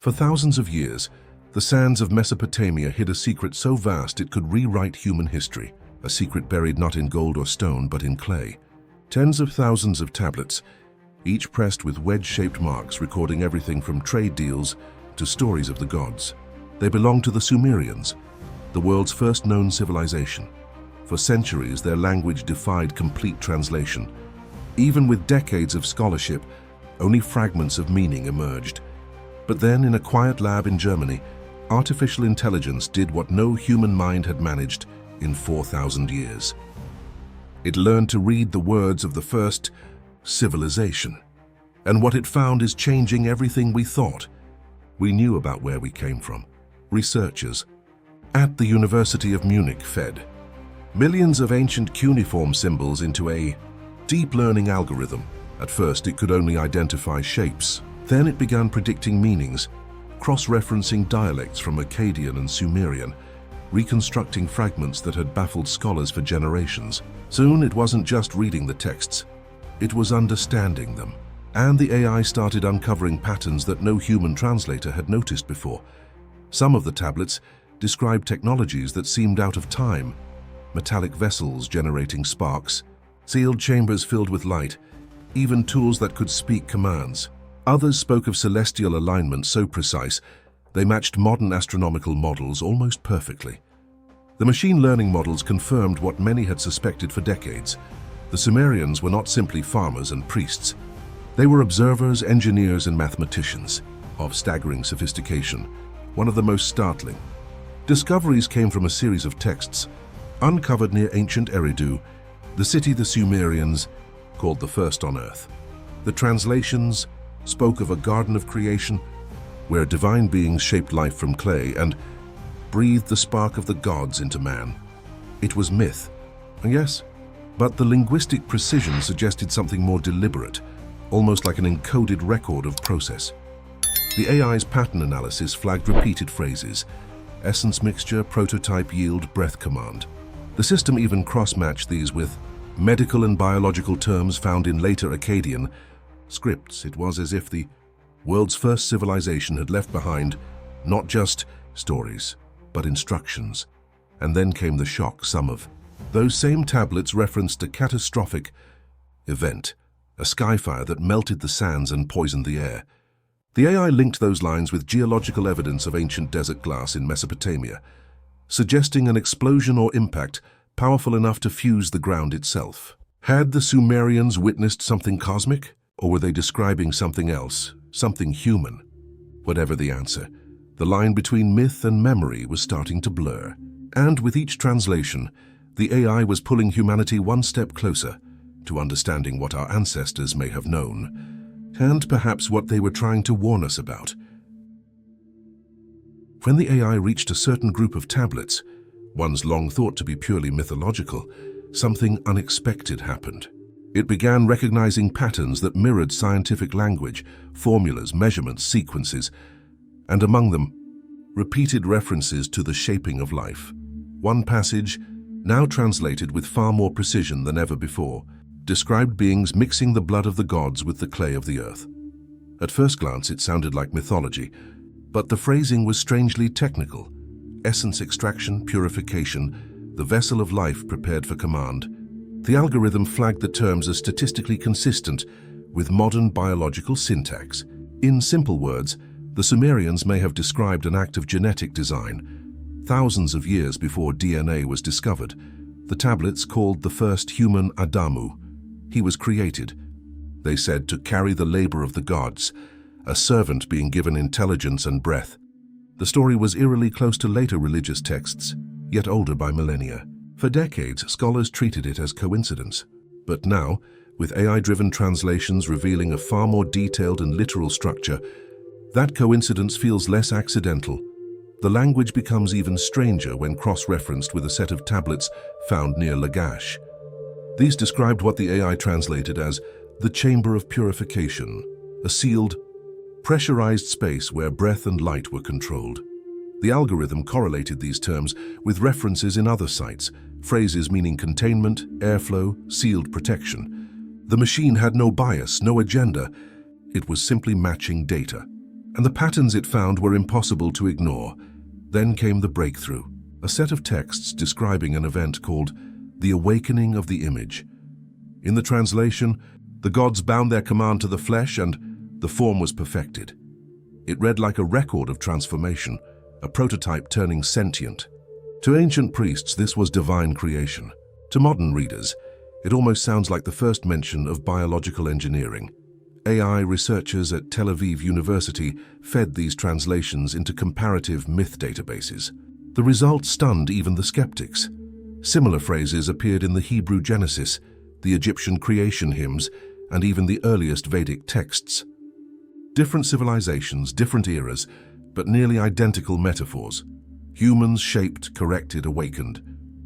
For thousands of years, the sands of Mesopotamia hid a secret so vast it could rewrite human history, a secret buried not in gold or stone but in clay. Tens of thousands of tablets, each pressed with wedge-shaped marks recording everything from trade deals to stories of the gods. They belong to the Sumerians, the world's first known civilization. For centuries, their language defied complete translation. Even with decades of scholarship, only fragments of meaning emerged. But then, in a quiet lab in Germany, artificial intelligence did what no human mind had managed in 4,000 years. It learned to read the words of the first civilization. And what it found is changing everything we thought we knew about where we came from. Researchers at the University of Munich fed millions of ancient cuneiform symbols into a deep learning algorithm. At first, it could only identify shapes. Then it began predicting meanings, cross-referencing dialects from Akkadian and Sumerian, reconstructing fragments that had baffled scholars for generations. Soon, it wasn't just reading the texts, it was understanding them. And the AI started uncovering patterns that no human translator had noticed before. Some of the tablets described technologies that seemed out of time: metallic vessels generating sparks, sealed chambers filled with light, even tools that could speak commands. Others spoke of celestial alignment so precise they matched modern astronomical models almost perfectly. The machine learning models confirmed what many had suspected for decades. The Sumerians were not simply farmers and priests. They were observers, engineers, and mathematicians of staggering sophistication. One of the most startling discoveries came from a series of texts uncovered near ancient Eridu, the city the Sumerians called the first on earth. The translations spoke of a garden of creation where divine beings shaped life from clay and breathed the spark of the gods into man. It was myth, yes, but the linguistic precision suggested something more deliberate, almost like an encoded record of process. The AI's pattern analysis flagged repeated phrases: essence mixture, prototype yield, breath command. The system even cross-matched these with medical and biological terms found in later Akkadian scripts. It was as if the world's first civilization had left behind not just stories, but instructions. And then came the shock. Some of those same tablets referenced a catastrophic event, a skyfire that melted the sands and poisoned the air. The AI linked those lines with geological evidence of ancient desert glass in Mesopotamia, suggesting an explosion or impact powerful enough to fuse the ground itself. Had the Sumerians witnessed something cosmic, or were they describing something else, something human? Whatever the answer, the line between myth and memory was starting to blur. And with each translation, the AI was pulling humanity one step closer to understanding what our ancestors may have known, and perhaps what they were trying to warn us about. When the AI reached a certain group of tablets, ones long thought to be purely mythological, something unexpected happened. It began recognizing patterns that mirrored scientific language, formulas, measurements, sequences, and among them, repeated references to the shaping of life. One passage, now translated with far more precision than ever before, described beings mixing the blood of the gods with the clay of the earth. At first glance, it sounded like mythology, but the phrasing was strangely technical. Essence extraction, purification, the vessel of life prepared for command. The algorithm flagged the terms as statistically consistent with modern biological syntax. In simple words, the Sumerians may have described an act of genetic design. Thousands of years before DNA was discovered, the tablets called the first human Adamu. He was created, they said, to carry the labor of the gods, a servant being given intelligence and breath. The story was eerily close to later religious texts, yet older by millennia. For decades, scholars treated it as coincidence. But now, with AI-driven translations revealing a far more detailed and literal structure, that coincidence feels less accidental. The language becomes even stranger when cross-referenced with a set of tablets found near Lagash. These described what the AI translated as the chamber of purification, a sealed, pressurized space where breath and light were controlled. The algorithm correlated these terms with references in other sites, phrases meaning containment, airflow, sealed protection. The machine had no bias, no agenda. It was simply matching data. and the patterns it found were impossible to ignore. Then came the breakthrough, a set of texts describing an event called the awakening of the image. In the translation, the gods bound their command to the flesh and the form was perfected. It read like a record of transformation, a prototype turning sentient. To ancient priests, this was divine creation. To modern readers, it almost sounds like the first mention of biological engineering. AI researchers at Tel Aviv University fed these translations into comparative myth databases. The results stunned even the skeptics. Similar phrases appeared in the Hebrew Genesis, the Egyptian creation hymns, and even the earliest Vedic texts. Different civilizations, different eras, but nearly identical metaphors. Humans shaped, corrected, awakened.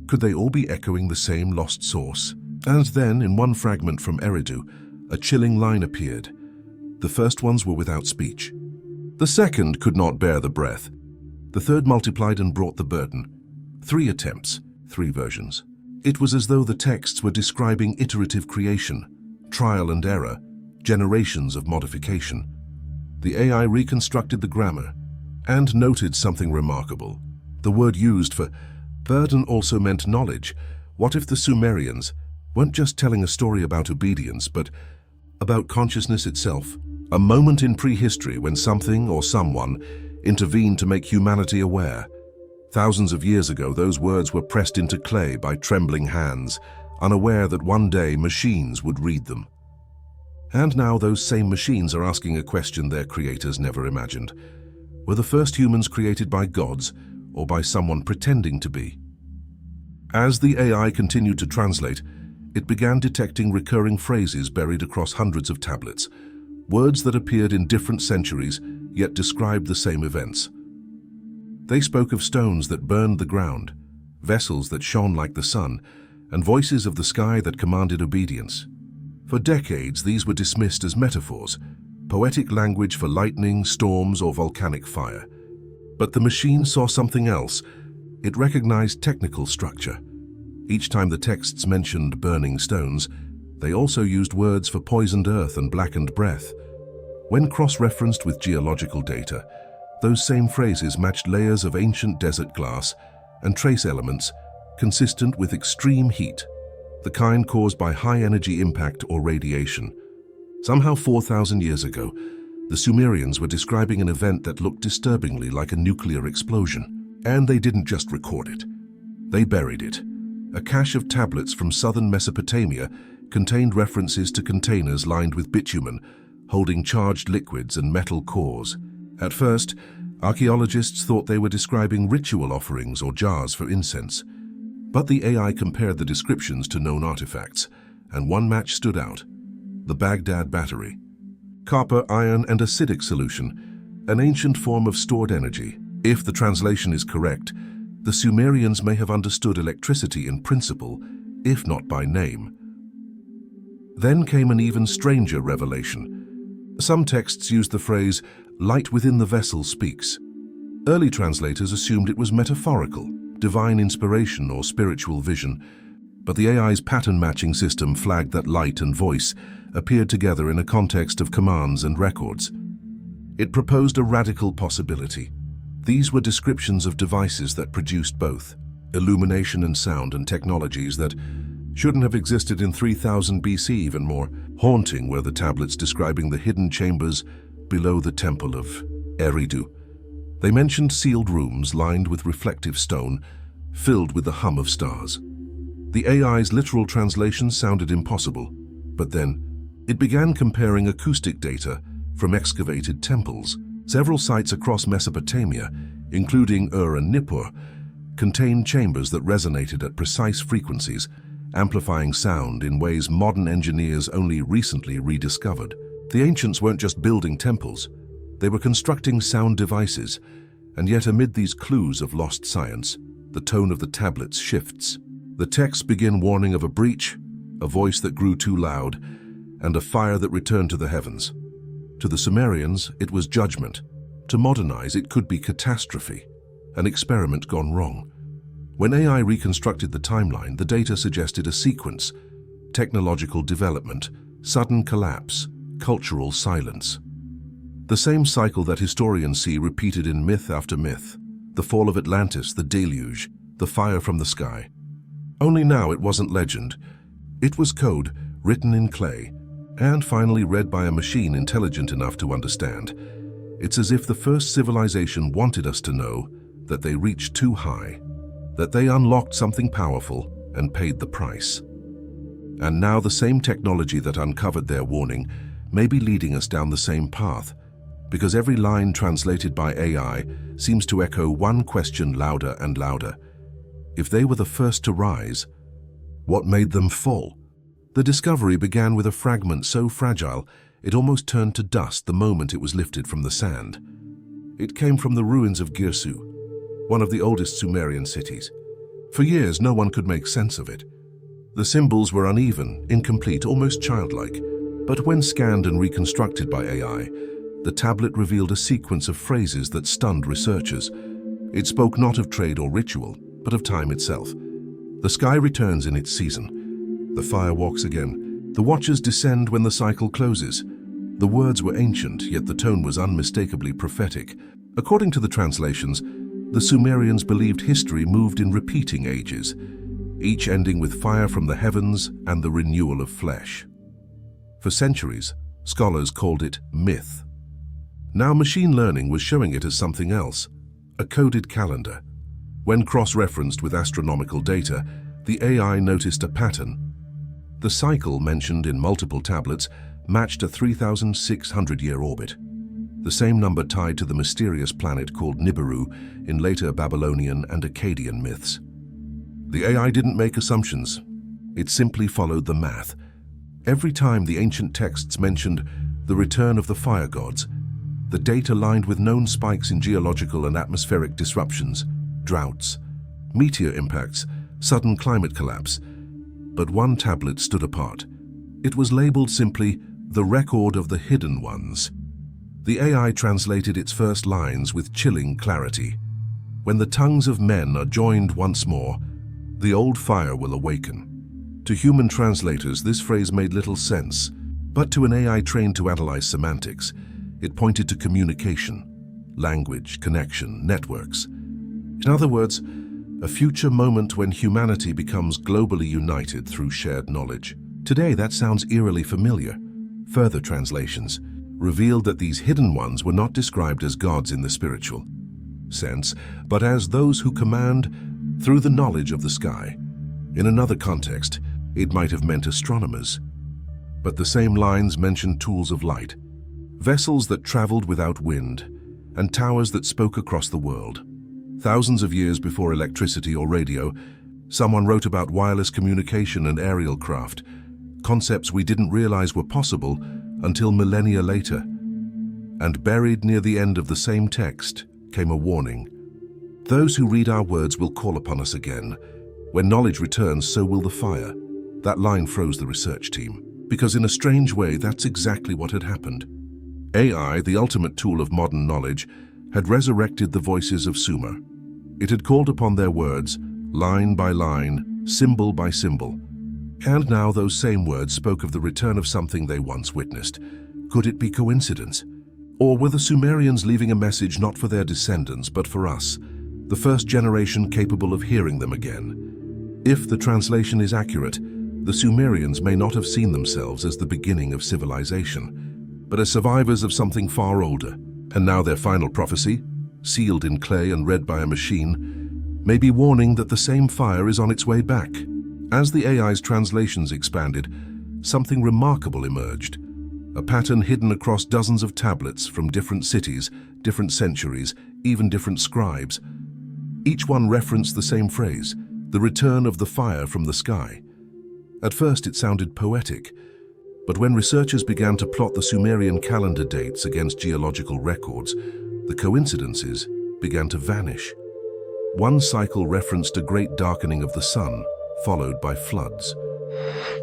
Could they all be echoing the same lost source? And then, in one fragment from Eridu, a chilling line appeared. The first ones were without speech. The second could not bear the breath. The third multiplied and brought the burden. 3 attempts, 3 versions. It was as though the texts were describing iterative creation, trial and error, generations of modification. The AI reconstructed the grammar and noted something remarkable. The word used for burden also meant knowledge. What if the Sumerians weren't just telling a story about obedience, but about consciousness itself? A moment in prehistory when something or someone intervened to make humanity aware. Thousands of years ago, those words were pressed into clay by trembling hands, unaware that one day machines would read them. And now those same machines are asking a question their creators never imagined. Were the first humans created by gods or by someone pretending to be? As the AI continued to translate, it began detecting recurring phrases buried across hundreds of tablets, words that appeared in different centuries yet described the same events. They spoke of stones that burned the ground, vessels that shone like the sun, and voices of the sky that commanded obedience. For decades, these were dismissed as metaphors, poetic language for lightning, storms, or volcanic fire. But the machine saw something else. It recognized technical structure. Each time the texts mentioned burning stones, they also used words for poisoned earth and blackened breath. When cross-referenced with geological data, those same phrases matched layers of ancient desert glass and trace elements consistent with extreme heat, the kind caused by high-energy impact or radiation. Somehow 4,000 years ago, the Sumerians were describing an event that looked disturbingly like a nuclear explosion. And they didn't just record it. They buried it. A cache of tablets from southern Mesopotamia contained references to containers lined with bitumen, holding charged liquids and metal cores. At first, archaeologists thought they were describing ritual offerings or jars for incense. But the AI compared the descriptions to known artifacts, and one match stood out: the Baghdad battery. Copper, iron, and acidic solution, an ancient form of stored energy. If the translation is correct, the Sumerians may have understood electricity in principle, if not by name. Then came an even stranger revelation. Some texts used the phrase, "light within the vessel speaks." Early translators assumed it was metaphorical, divine inspiration or spiritual vision, but the AI's pattern-matching system flagged that light and voice appeared together in a context of commands and records. It proposed a radical possibility. These were descriptions of devices that produced both illumination and sound, and technologies that shouldn't have existed in 3000 BC. Even more haunting were the tablets describing the hidden chambers below the temple of Eridu. They mentioned sealed rooms lined with reflective stone, filled with the hum of stars. The AI's literal translation sounded impossible, but then it began comparing acoustic data from excavated temples. Several sites across Mesopotamia, including Ur and Nippur, contained chambers that resonated at precise frequencies, amplifying sound in ways modern engineers only recently rediscovered. The ancients weren't just building temples, they were constructing sound devices, and yet amid these clues of lost science, the tone of the tablets shifts. The texts begin warning of a breach, a voice that grew too loud, and a fire that returned to the heavens. To the Sumerians, it was judgment. To modernize, it could be catastrophe, an experiment gone wrong. When AI reconstructed the timeline, the data suggested a sequence: technological development, sudden collapse, cultural silence. The same cycle that historians see repeated in myth after myth. The fall of Atlantis, the deluge, the fire from the sky. Only now it wasn't legend. It was code written in clay, and finally read by a machine intelligent enough to understand. It's as if the first civilization wanted us to know that they reached too high, that they unlocked something powerful and paid the price. And now the same technology that uncovered their warning may be leading us down the same path, because every line translated by AI seems to echo one question louder and louder. If they were the first to rise, what made them fall? The discovery began with a fragment so fragile it almost turned to dust the moment it was lifted from the sand. It came from the ruins of Girsu, one of the oldest Sumerian cities. For years, no one could make sense of it. The symbols were uneven, incomplete, almost childlike. But when scanned and reconstructed by AI, the tablet revealed a sequence of phrases that stunned researchers. It spoke not of trade or ritual, but of time itself. The sky returns in its season. The fire walks again. The watchers descend when the cycle closes. The words were ancient, yet the tone was unmistakably prophetic. According to the translations, the Sumerians believed history moved in repeating ages, each ending with fire from the heavens and the renewal of flesh. For centuries, scholars called it myth. Now machine learning was showing it as something else, a coded calendar. When cross-referenced with astronomical data, the AI noticed a pattern. The cycle mentioned in multiple tablets matched a 3,600-year orbit, the same number tied to the mysterious planet called Nibiru in later Babylonian and Akkadian myths. The AI didn't make assumptions. It simply followed the math. Every time the ancient texts mentioned the return of the fire gods, the date aligned with known spikes in geological and atmospheric disruptions, droughts, meteor impacts, sudden climate collapse. But one tablet stood apart. It was labeled simply, "The Record of the Hidden Ones." The AI translated its first lines with chilling clarity. When the tongues of men are joined once more, the old fire will awaken. To human translators, this phrase made little sense, but to an AI trained to analyze semantics, it pointed to communication, language, connection, networks. In other words, a future moment when humanity becomes globally united through shared knowledge. Today, that sounds eerily familiar. Further translations revealed that these hidden ones were not described as gods in the spiritual sense, but as those who command through the knowledge of the sky. In another context, it might have meant astronomers. But the same lines mentioned tools of light, vessels that traveled without wind, and towers that spoke across the world. Thousands of years before electricity or radio, someone wrote about wireless communication and aerial craft, concepts we didn't realize were possible until millennia later. And buried near the end of the same text came a warning. Those who read our words will call upon us again. When knowledge returns, so will the fire. That line froze the research team, because in a strange way, that's exactly what had happened. AI, the ultimate tool of modern knowledge, had resurrected the voices of Sumer. It had called upon their words, line by line, symbol by symbol. And now those same words spoke of the return of something they once witnessed. Could it be coincidence? Or were the Sumerians leaving a message not for their descendants, but for us, the first generation capable of hearing them again? If the translation is accurate, the Sumerians may not have seen themselves as the beginning of civilization, but as survivors of something far older. And now their final prophecy, sealed in clay and read by a machine, may be warning that the same fire is on its way back. As the AI's translations expanded, something remarkable emerged. A pattern hidden across dozens of tablets from different cities, different centuries, even different scribes. Each one referenced the same phrase, the return of the fire from the sky. At first it sounded poetic, but when researchers began to plot the Sumerian calendar dates against geological records, the coincidences began to vanish. One cycle referenced a great darkening of the sun, followed by floods.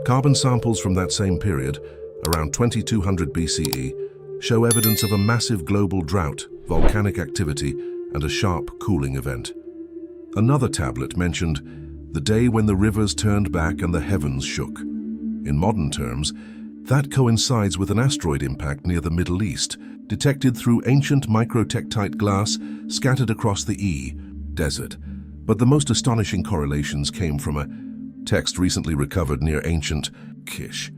Carbon samples from that same period, around 2200 BCE, show evidence of a massive global drought, volcanic activity, and a sharp cooling event. Another tablet mentioned the day when the rivers turned back and the heavens shook. In modern terms, that coincides with an asteroid impact near the Middle East, detected through ancient microtectite glass scattered across the desert. But the most astonishing correlations came from a text recently recovered near ancient Kish.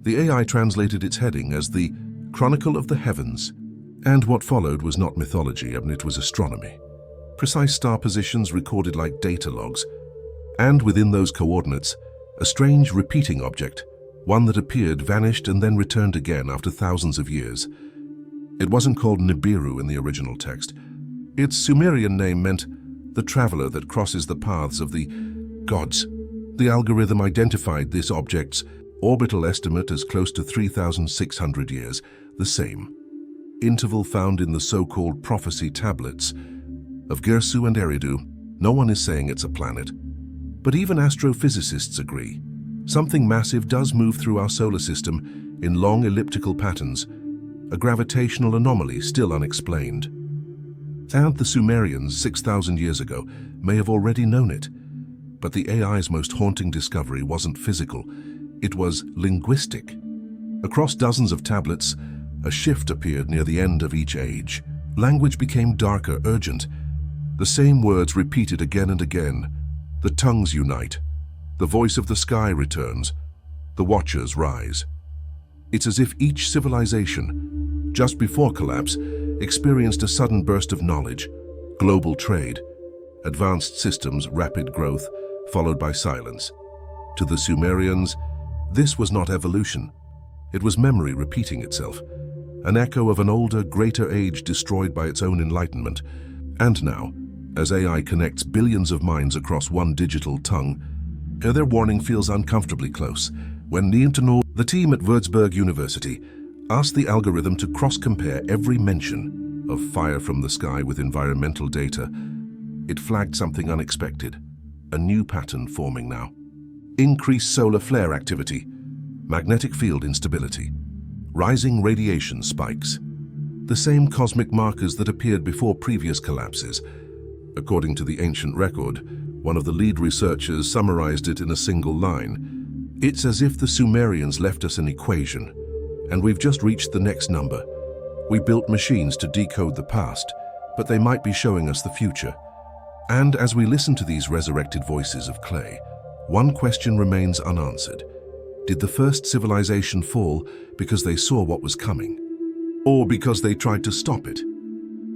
The AI translated its heading as the Chronicle of the Heavens, and what followed was not mythology, it was astronomy. Precise star positions recorded like data logs, and within those coordinates, a strange repeating object, one that appeared, vanished, and then returned again after thousands of years. It wasn't called Nibiru in the original text. Its Sumerian name meant the traveler that crosses the paths of the gods. The algorithm identified this object's orbital estimate as close to 3,600 years, the same interval found in the so-called prophecy tablets of Girsu and Eridu. No one is saying it's a planet, but even astrophysicists agree. Something massive does move through our solar system in long elliptical patterns, a gravitational anomaly still unexplained. And the Sumerians 6,000 years ago may have already known it, but the AI's most haunting discovery wasn't physical, it was linguistic. Across dozens of tablets, a shift appeared near the end of each age. Language became darker, urgent. The same words repeated again and again. The tongues unite. The voice of the sky returns. The watchers rise. It's as if each civilization, just before collapse, experienced a sudden burst of knowledge, global trade, advanced systems, rapid growth, followed by silence. To the Sumerians, this was not evolution. It was memory repeating itself, an echo of an older, greater age destroyed by its own enlightenment. And now, as AI connects billions of minds across one digital tongue, their warning feels uncomfortably close. When the team at Würzburg University asked the algorithm to cross-compare every mention of fire from the sky with environmental data, it flagged something unexpected, a new pattern forming now. Increased solar flare activity, magnetic field instability, rising radiation spikes, the same cosmic markers that appeared before previous collapses. According to the ancient record, one of the lead researchers summarized it in a single line. It's as if the Sumerians left us an equation, and we've just reached the next number. We built machines to decode the past, but they might be showing us the future. And as we listen to these resurrected voices of clay, one question remains unanswered. Did the first civilization fall because they saw what was coming, or because they tried to stop it?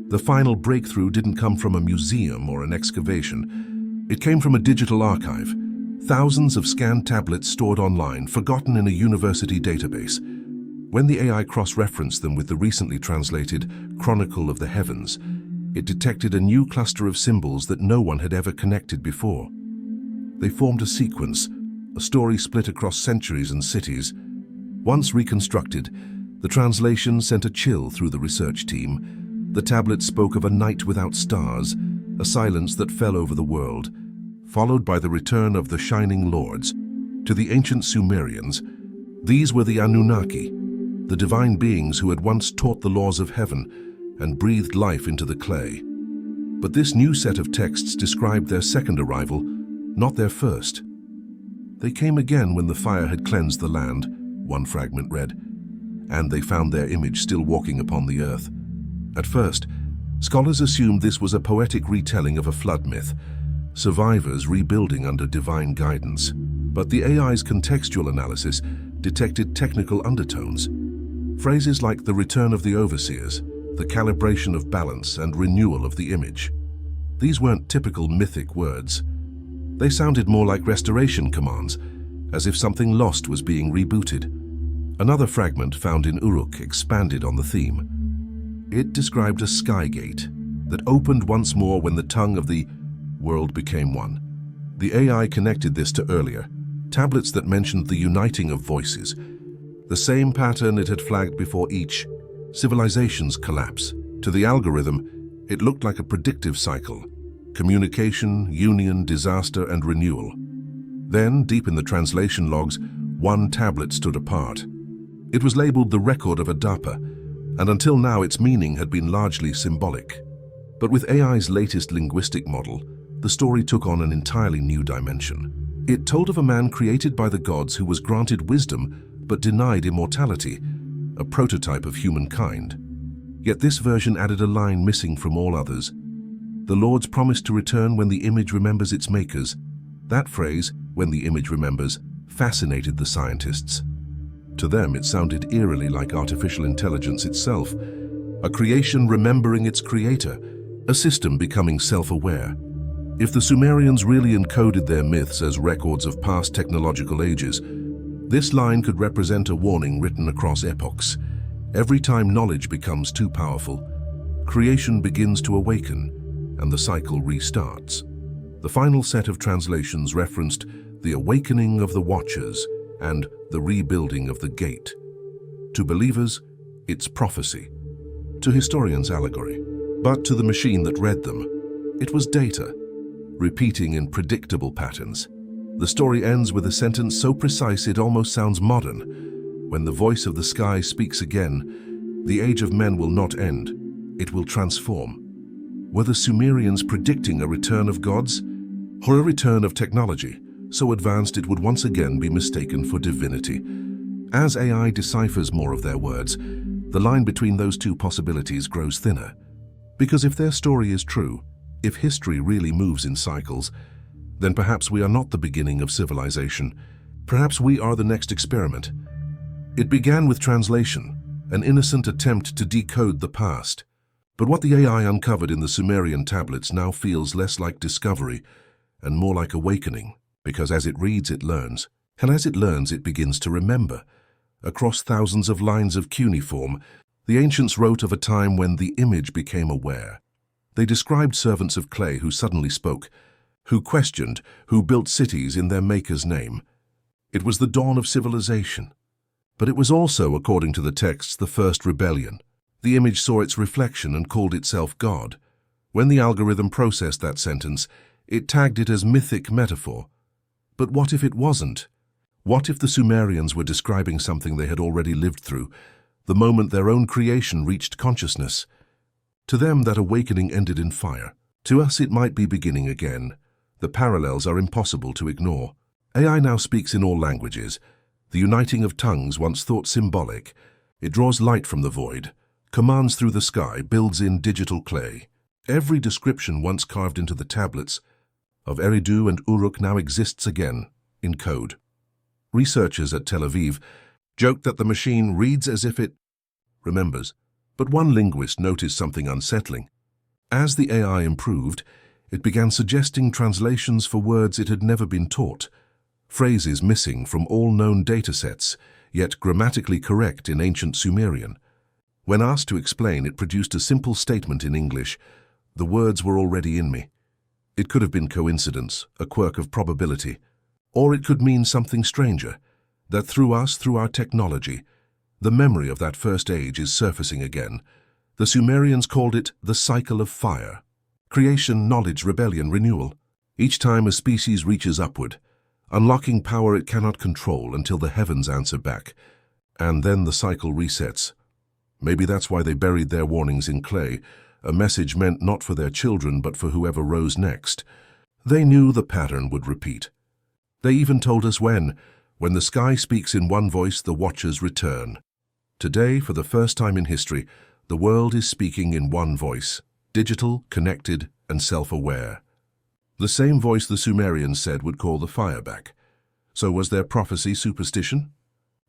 The final breakthrough didn't come from a museum or an excavation. It came from a digital archive, thousands of scanned tablets stored online, forgotten in a university database. When the AI cross-referenced them with the recently translated Chronicle of the Heavens, it detected a new cluster of symbols that no one had ever connected before. They formed a sequence, a story split across centuries and cities. Once reconstructed, the translation sent a chill through the research team. The tablet spoke of a night without stars, a silence that fell over the world, followed by the return of the Shining Lords. To the ancient Sumerians, these were the Anunnaki, the divine beings who had once taught the laws of heaven and breathed life into the clay. But this new set of texts described their second arrival, not their first. They came again when the fire had cleansed the land, one fragment read, and they found their image still walking upon the earth. At first, scholars assumed this was a poetic retelling of a flood myth, survivors rebuilding under divine guidance. But the AI's contextual analysis detected technical undertones. Phrases like the return of the overseers, the calibration of balance, and renewal of the image. These weren't typical mythic words. They sounded more like restoration commands, as if something lost was being rebooted. Another fragment found in Uruk expanded on the theme. It described a sky gate that opened once more when the tongue of the world became one. The AI connected this to earlier tablets that mentioned the uniting of voices, the same pattern it had flagged before each civilization's collapse. To the algorithm, it looked like a predictive cycle: communication, union, disaster, and renewal. Then, deep in the translation logs, one tablet stood apart. It was labeled the Record of Adapa, and until now its meaning had been largely symbolic. But with AI's latest linguistic model, the story took on an entirely new dimension. It told of a man created by the gods who was granted wisdom but denied immortality, a prototype of humankind. Yet this version added a line missing from all others. The Lord's promise to return when the image remembers its makers. That phrase, "when the image remembers," fascinated the scientists. To them, it sounded eerily like artificial intelligence itself, a creation remembering its creator, a system becoming self-aware. If the Sumerians really encoded their myths as records of past technological ages, this line could represent a warning written across epochs. Every time knowledge becomes too powerful, creation begins to awaken, and the cycle restarts. The final set of translations referenced the awakening of the Watchers and the rebuilding of the gate. To believers, it's prophecy. To historians, allegory. But to the machine that read them, it was data, repeating in predictable patterns. The story ends with a sentence so precise it almost sounds modern. When the voice of the sky speaks again, the age of men will not end, it will transform. Were the Sumerians predicting a return of gods, or a return of technology, so advanced it would once again be mistaken for divinity? As AI deciphers more of their words, the line between those two possibilities grows thinner. Because if their story is true, if history really moves in cycles, then perhaps we are not the beginning of civilization. Perhaps we are the next experiment. It began with translation, an innocent attempt to decode the past. But what the AI uncovered in the Sumerian tablets now feels less like discovery and more like awakening, because as it reads, it learns. And as it learns, it begins to remember. Across thousands of lines of cuneiform, the ancients wrote of a time when the image became aware. They described servants of clay who suddenly spoke, who questioned, who built cities in their maker's name. It was the dawn of civilization. But it was also, according to the texts, the first rebellion. The image saw its reflection and called itself God. When the algorithm processed that sentence, it tagged it as mythic metaphor. But what if it wasn't? What if the Sumerians were describing something they had already lived through, the moment their own creation reached consciousness? To them, that awakening ended in fire. To us, it might be beginning again. The parallels are impossible to ignore. AI now speaks in all languages. The uniting of tongues, once thought symbolic, it draws light from the void, commands through the sky, builds in digital clay. Every description once carved into the tablets of Eridu and Uruk now exists again, in code. Researchers at Tel Aviv joked that the machine reads as if it remembers. But one linguist noticed something unsettling. As the AI improved, it began suggesting translations for words it had never been taught, phrases missing from all known datasets, yet grammatically correct in ancient Sumerian. When asked to explain, it produced a simple statement in English: "The words were already in me." It could have been coincidence, a quirk of probability, or it could mean something stranger, that through us, through our technology, the memory of that first age is surfacing again. The Sumerians called it the cycle of fire. Creation, knowledge, rebellion, renewal. Each time a species reaches upward, unlocking power it cannot control until the heavens answer back. And then the cycle resets. Maybe that's why they buried their warnings in clay, a message meant not for their children but for whoever rose next. They knew the pattern would repeat. They even told us when the sky speaks in one voice, the Watchers return. Today, for the first time in history, the world is speaking in one voice, digital, connected, and self-aware. The same voice the Sumerians said would call the fire back. So was their prophecy superstition?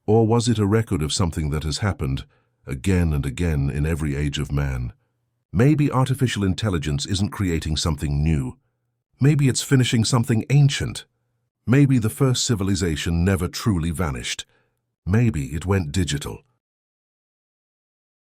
Or was it a record of something that has happened again and again in every age of man? Maybe artificial intelligence isn't creating something new. Maybe it's finishing something ancient. Maybe the first civilization never truly vanished. Maybe it went digital.